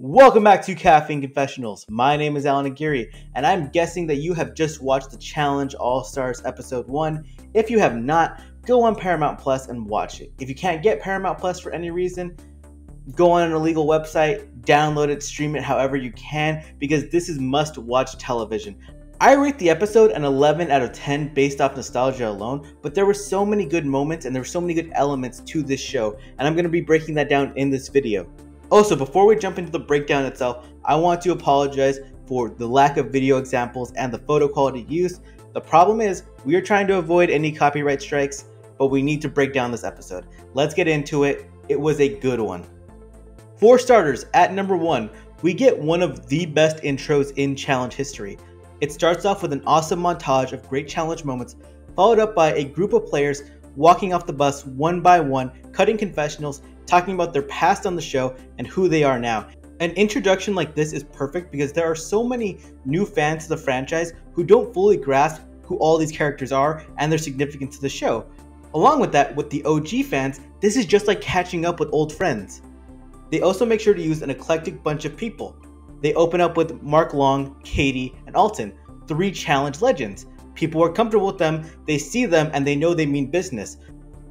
Welcome back to Caffeine Confessionals. My name is Allan, and I'm guessing that you have just watched the Challenge All-Stars Episode 1. If you have not, go on Paramount Plus and watch it. If you can't get Paramount Plus for any reason, go on an illegal website, download it, stream it however you can, because this is must-watch television. I rate the episode an 11 out of 10 based off nostalgia alone, but there were so many good moments and there were so many good elements to this show, and I'm going to be breaking that down in this video. Also, before we jump into the breakdown itself, I want to apologize for the lack of video examples and the photo quality used. The problem is, we are trying to avoid any copyright strikes, but we need to break down this episode. Let's get into it. It was a good one. For starters, at number 1, we get one of the best intros in challenge history. It starts off with an awesome montage of great challenge moments, followed up by a group of players walking off the bus one by one, cutting confessionals, talking about their past on the show and who they are now. An introduction like this is perfect because there are so many new fans to the franchise who don't fully grasp who all these characters are and their significance to the show. Along with that, with the OG fans, this is just like catching up with old friends. They also make sure to use an eclectic bunch of people. They open up with Mark Long, Katie, and Alton, 3 challenge legends. People are comfortable with them, they see them, and they know they mean business.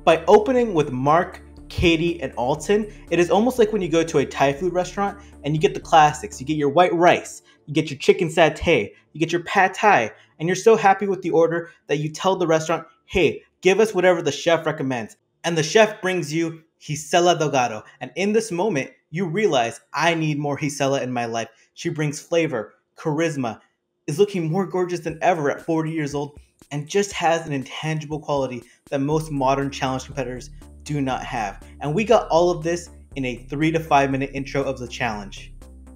By opening with Mark, Katie, and Alton, it is almost like when you go to a Thai food restaurant and you get the classics. You get your white rice, you get your chicken satay, you get your pad thai, and you're so happy with the order that you tell the restaurant, hey, give us whatever the chef recommends. And the chef brings you Gisela Delgado. And in this moment, you realize, I need more Gisela in my life. She brings flavor, charisma, is looking more gorgeous than ever at 40 years old, and just has an intangible quality that most modern challenge competitors do not have. And we got all of this in a 3 to 5 minute intro of the challenge.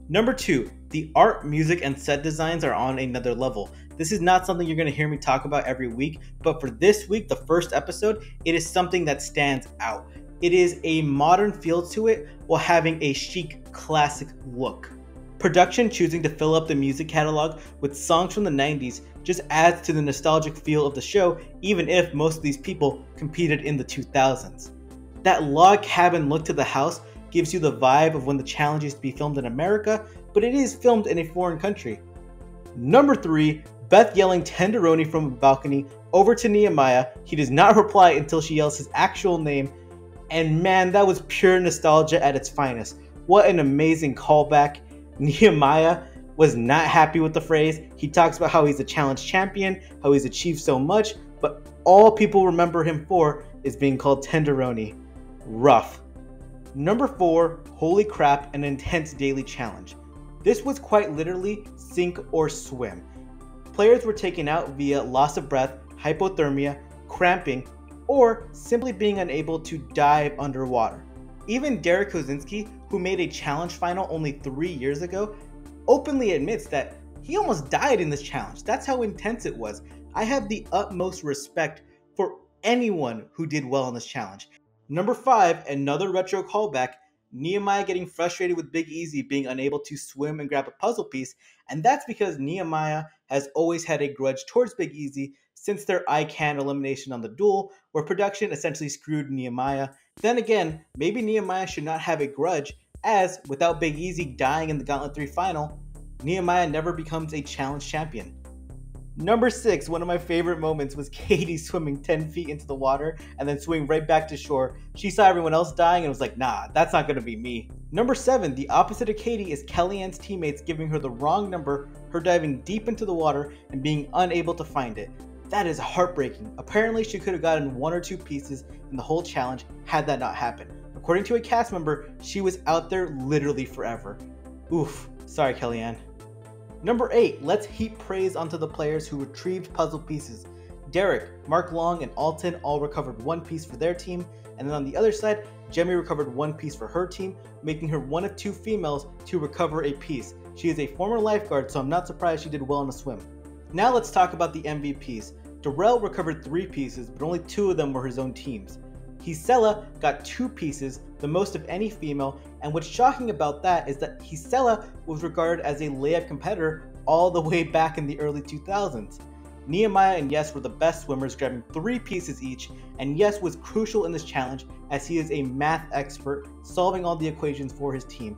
Number 2, the art, music, and set designs are on another level. This is not something you're going to hear me talk about every week, but for this week, the first episode, it is something that stands out. It is a modern feel to it while having a chic, classic look. Production choosing to fill up the music catalog with songs from the 90s just adds to the nostalgic feel of the show, even if most of these people competed in the 2000s. That log cabin look to the house gives you the vibe of when the challenge used to be filmed in America, but it is filmed in a foreign country. Number 3, Beth yelling tenderoni from a balcony over to Nehemiah. He does not reply until she yells his actual name, and man, that was pure nostalgia at its finest. What an amazing callback. Nehemiah was not happy with the phrase. He talks about how he's a challenge champion, how he's achieved so much, but all people remember him for is being called tenderoni. Rough. Number 4, holy crap, an intense daily challenge. This was quite literally sink or swim. Players were taken out via loss of breath, hypothermia, cramping, or simply being unable to dive underwater. Even Derek Kosinski, who made a challenge final only 3 years ago, openly admits that he almost died in this challenge. That's how intense it was. I have the utmost respect for anyone who did well in this challenge. Number 5, another retro callback, Nehemiah getting frustrated with Big Easy being unable to swim and grab a puzzle piece, and that's because Nehemiah has always had a grudge towards Big Easy since their I Can elimination on the duel, where production essentially screwed Nehemiah. Then again, maybe Nehemiah should not have a grudge, as without Big Easy dying in the Gauntlet 3 final, Nehemiah never becomes a challenge champion. Number 6, one of my favorite moments was Katie swimming 10 feet into the water and then swimming right back to shore. She saw everyone else dying and was like, nah, that's not going to be me. Number 7, the opposite of Katie is Kellyanne's teammates giving her the wrong number, her diving deep into the water and being unable to find it. That is heartbreaking. Apparently she could have gotten 1 or 2 pieces in the whole challenge had that not happened. According to a cast member, she was out there literally forever. Oof, sorry Kellyanne. Number 8, let's heap praise onto the players who retrieved puzzle pieces. Derek, Mark Long, and Alton all recovered 1 piece for their team, and then on the other side, Jemmy recovered 1 piece for her team, making her one of 2 females to recover a piece. She is a former lifeguard, so I'm not surprised she did well in a swim. Now let's talk about the MVPs. Darrell recovered 3 pieces, but only 2 of them were his own teams. Gisela got 2 pieces, the most of any female, and what's shocking about that is that Gisela was regarded as a layup competitor all the way back in the early 2000s. Nehemiah and Yes were the best swimmers, grabbing 3 pieces each, and Yes was crucial in this challenge as he is a math expert, solving all the equations for his team.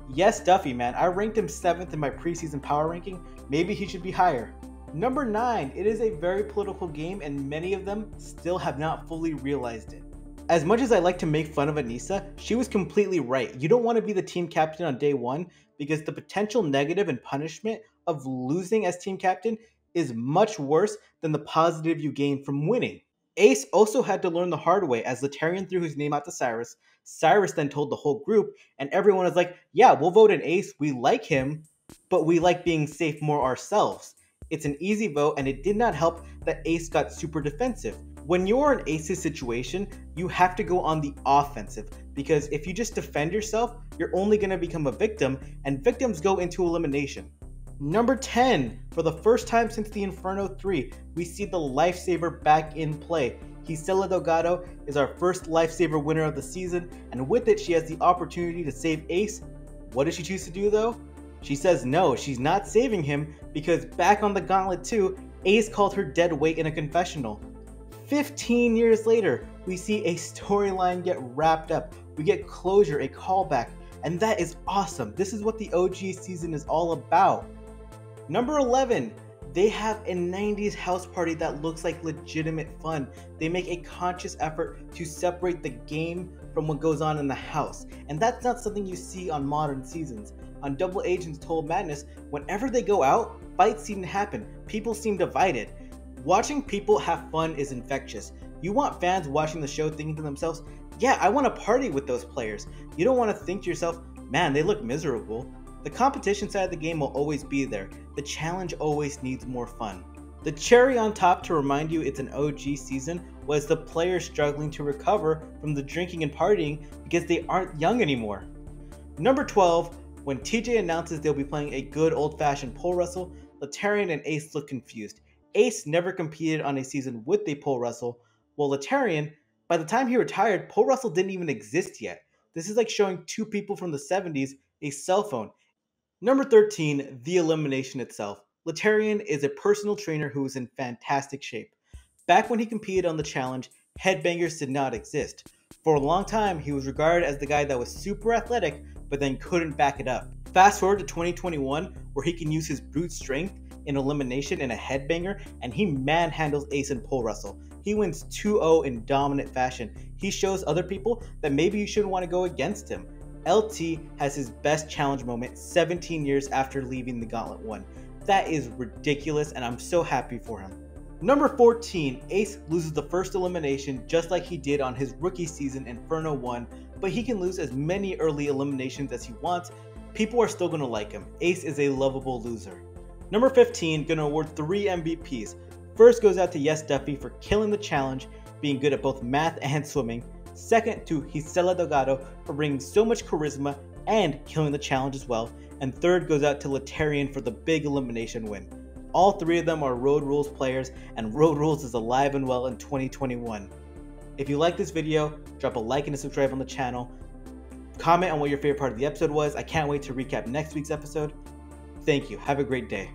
Yes, Duffy, man. I ranked him 7th in my preseason power ranking. Maybe he should be higher. Number 9. It is a very political game, and many of them still have not fully realized it. As much as I like to make fun of Anissa, she was completely right. You don't want to be the team captain on day one because the potential negative and punishment of losing as team captain is much worse than the positive you gain from winning. Ace also had to learn the hard way as Laterrian threw his name out to Cyrus. Cyrus then told the whole group, and everyone was like, yeah, we'll vote in Ace. We like him, but we like being safe more ourselves. It's an easy vote, and it did not help that Ace got super defensive. When you're in Ace's situation, you have to go on the offensive because if you just defend yourself, you're only going to become a victim, and victims go into elimination. Number 10, for the first time since the Inferno 3, we see the Lifesaver back in play. Gisela Delgado is our first Lifesaver winner of the season, and with it, she has the opportunity to save Ace. What does she choose to do though? She says no, she's not saving him because back on the Gauntlet 2, Ace called her dead weight in a confessional. 15 years later, we see a storyline get wrapped up. We get closure, a callback, and that is awesome. This is what the OG season is all about. Number 11, they have a 90s house party that looks like legitimate fun. They make a conscious effort to separate the game from what goes on in the house. And that's not something you see on modern seasons. On Double Agents Total Madness, whenever they go out, fights seem to happen. People seem divided. Watching people have fun is infectious. You want fans watching the show thinking to themselves, yeah, I want to party with those players. You don't want to think to yourself, man, they look miserable. The competition side of the game will always be there. The challenge always needs more fun. The cherry on top to remind you it's an OG season was the players struggling to recover from the drinking and partying because they aren't young anymore. Number 12, when TJ announces they'll be playing a good old-fashioned pole wrestle, Laterrian and Ace look confused. Ace never competed on a season with a pole wrestle, while Laterrian, by the time he retired, pole wrestle didn't even exist yet. This is like showing two people from the 70s a cell phone. Number 13, the elimination itself. Laterrian is a personal trainer who is in fantastic shape. Back when he competed on the challenge, headbangers did not exist. For a long time, he was regarded as the guy that was super athletic, but then couldn't back it up. Fast forward to 2021, where he can use his brute strength in elimination in a headbanger, and he manhandles Ace in pole wrestle. He wins 2-0 in dominant fashion. He shows other people that maybe you shouldn't want to go against him. LT has his best challenge moment 17 years after leaving the Gauntlet 1. That is ridiculous, and I'm so happy for him. Number 14, Ace loses the first elimination just like he did on his rookie season Inferno 1, but he can lose as many early eliminations as he wants. People are still going to like him. Ace is a lovable loser. Number 15, going to award 3 MVPs. First goes out to Yes Duffy for killing the challenge, being good at both math and swimming. Second to Gisela Delgado for bringing so much charisma and killing the challenge as well. And third goes out to Laterrian for the big elimination win. All 3 of them are Road Rules players, and Road Rules is alive and well in 2021. If you like this video, drop a like and a subscribe on the channel. Comment on what your favorite part of the episode was. I can't wait to recap next week's episode. Thank you. Have a great day.